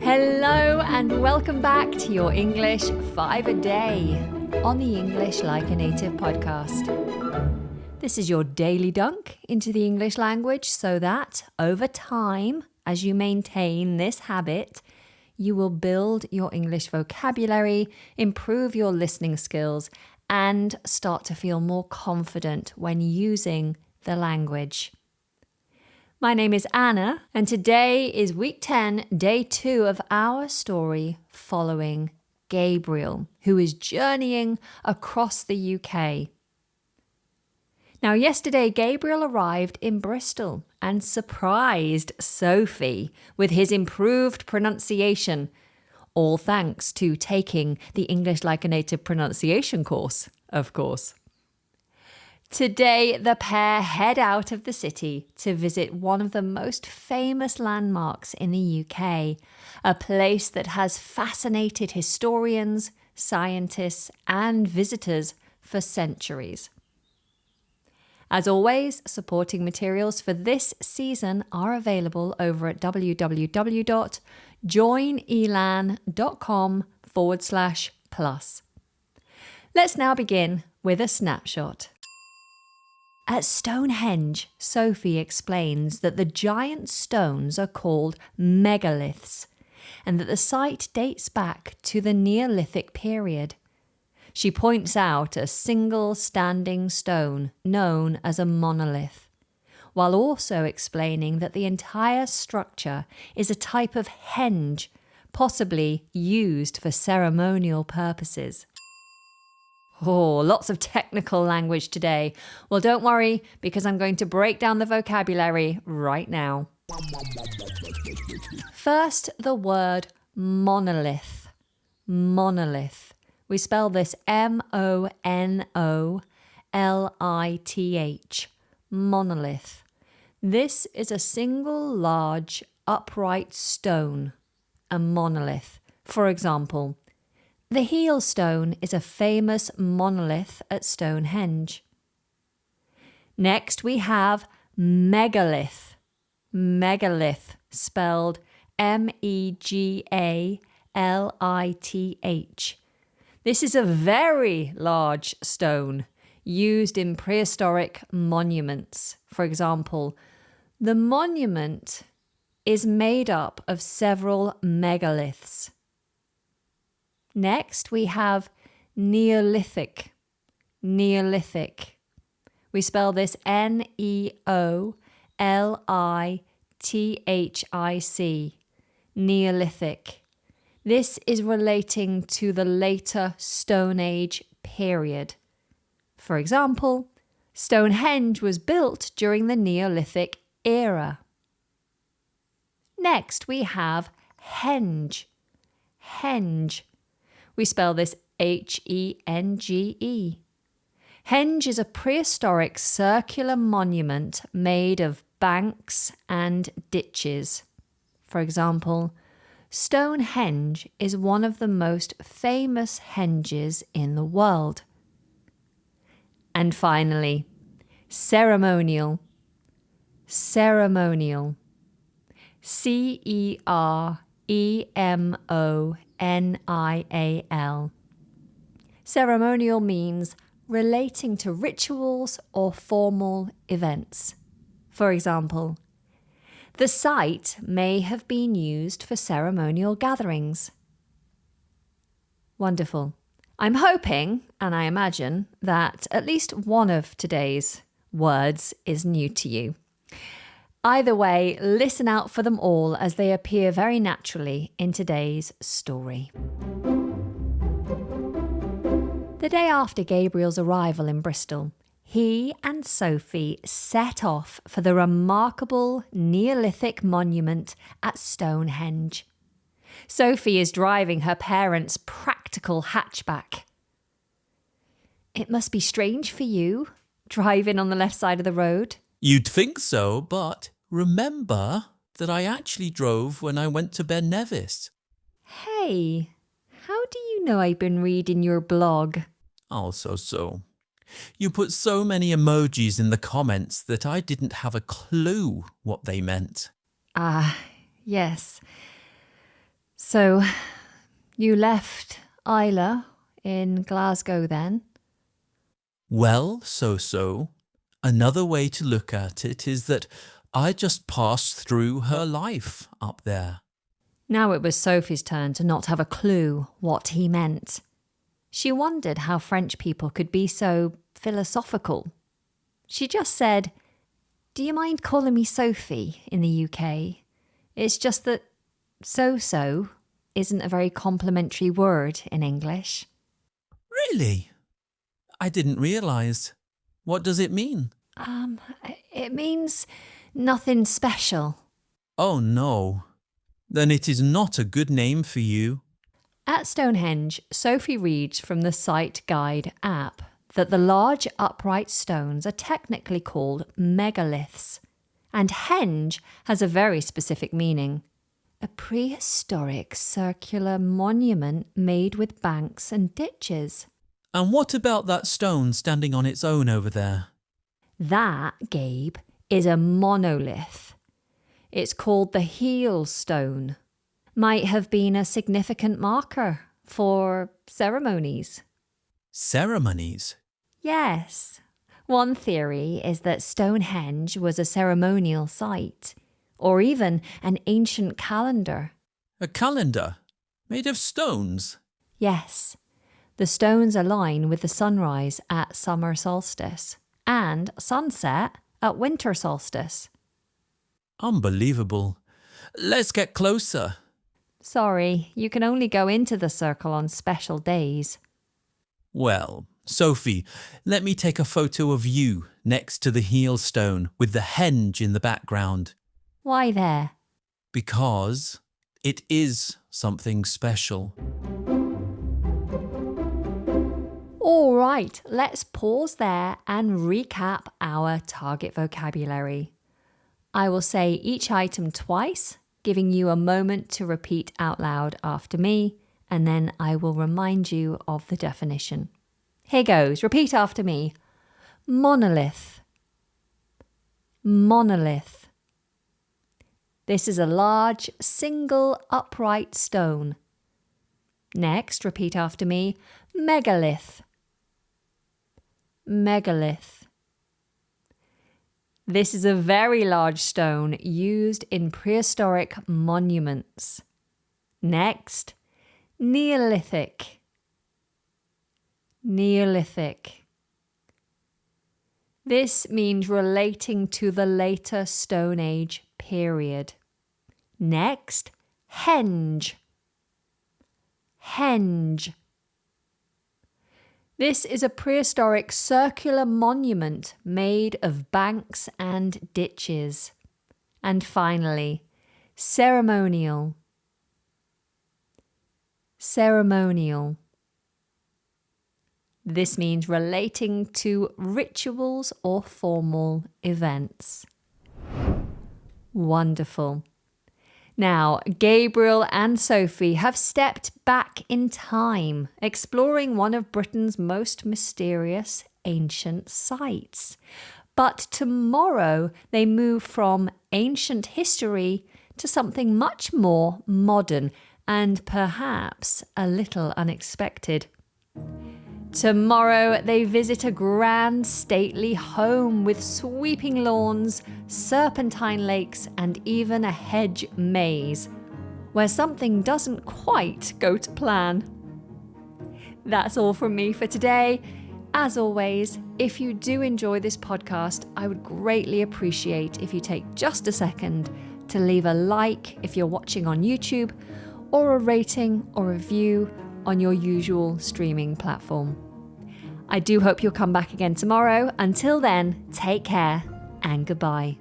Hello and welcome back to your English 5 a day on the English Like a Native podcast. This is your daily dunk into the English language so that over time, as you maintain this habit, you will build your English vocabulary, improve your listening skills, and start to feel more confident when using the language. My name is Anna, and today is week 10, day 2 of our story following Gabriel, who is journeying across the UK. Now, yesterday, Gabriel arrived in Bristol and surprised Sophie with his improved pronunciation, all thanks to taking the English Like a Native pronunciation course, of course. Today, the pair head out of the city to visit one of the most famous landmarks in the UK, a place that has fascinated historians, scientists, and visitors for centuries. As always, supporting materials for this season are available over at www.joinelan.com/plus. Let's now begin with a snapshot. At Stonehenge, Sophie explains that the giant stones are called megaliths and that the site dates back to the Neolithic period. She points out a single standing stone known as a monolith, while also explaining that the entire structure is a type of henge, possibly used for ceremonial purposes. Oh, lots of technical language today. Well, don't worry, because I'm going to break down the vocabulary right now. First, the word monolith. Monolith. We spell this M-O-N-O-L-I-T-H. Monolith. This is a single large upright stone. A monolith. For example, the heel stone is a famous monolith at Stonehenge. Next, we have megalith. Megalith, spelled M-E-G-A-L-I-T-H. This is a very large stone used in prehistoric monuments. For example, the monument is made up of several megaliths. Next, we have Neolithic. Neolithic. We spell this N-E-O-L-I-T-H-I-C. Neolithic. This is relating to the later Stone Age period. For example, Stonehenge was built during the Neolithic era. Next, we have henge. Henge. We spell this H-E-N-G-E. Henge is a prehistoric circular monument made of banks and ditches. For example, Stonehenge is one of the most famous henges in the world. And finally, ceremonial. Ceremonial. C-E-R-E-M-O-N-I-A-L. Ceremonial means relating to rituals or formal events. For example, the site may have been used for ceremonial gatherings. Wonderful. I'm hoping, and I imagine, that at least one of today's words is new to you. Either way, listen out for them all as they appear very naturally in today's story. The day after Gabriel's arrival in Bristol, he and Sophie set off for the remarkable Neolithic monument at Stonehenge. Sophie is driving her parents' practical hatchback. It must be strange for you, driving on the left side of the road. You'd think so, but remember that I actually drove when I went to Ben Nevis. Hey, how do you know I've been reading your blog? So. You put so many emojis in the comments that I didn't have a clue what they meant. Yes. So, you left Isla in Glasgow then? Well, so. Another way to look at it is that I just passed through her life up there. Now it was Sophie's turn to not have a clue what he meant. She wondered how French people could be so philosophical. She just said, "Do you mind calling me Sophie in the UK? It's just that so isn't a very complimentary word in English." Really? I didn't realise. What does it mean? It means nothing special. Oh no. Then it is not a good name for you. At Stonehenge, Sophie reads from the Site Guide app that the large upright stones are technically called megaliths, and henge has a very specific meaning. A prehistoric circular monument made with banks and ditches. And what about that stone standing on its own over there? That, Gabe, is a monolith. It's called the heel stone. Might have been a significant marker for ceremonies. Ceremonies? Yes. One theory is that Stonehenge was a ceremonial site, or even an ancient calendar. A calendar? Made of stones? Yes. The stones align with the sunrise at summer solstice and sunset at winter solstice. Unbelievable. Let's get closer. Sorry, you can only go into the circle on special days. Well, Sophie, let me take a photo of you next to the heel stone with the henge in the background. Why there? Because it is something special. All right, let's pause there and recap our target vocabulary. I will say each item twice, giving you a moment to repeat out loud after me, and then I will remind you of the definition. Here goes. Repeat after me. Monolith. Monolith. This is a large, single, upright stone. Next, repeat after me. Megalith. Megalith. This is a very large stone used in prehistoric monuments. Next, Neolithic. Neolithic. This means relating to the later Stone Age period. Next, henge. Henge. This is a prehistoric circular monument made of banks and ditches. And finally, ceremonial. Ceremonial. This means relating to rituals or formal events. Wonderful. Now, Gabriel and Sophie have stepped back in time, exploring one of Britain's most mysterious ancient sites. But tomorrow they move from ancient history to something much more modern and perhaps a little unexpected. Tomorrow they visit a grand stately home with sweeping lawns, serpentine lakes and even a hedge maze, where something doesn't quite go to plan. That's all from me for today. As always, if you do enjoy this podcast, I would greatly appreciate if you take just a second to leave a like if you're watching on YouTube, or a rating or review on your usual streaming platform. I do hope you'll come back again tomorrow. Until then, take care and goodbye.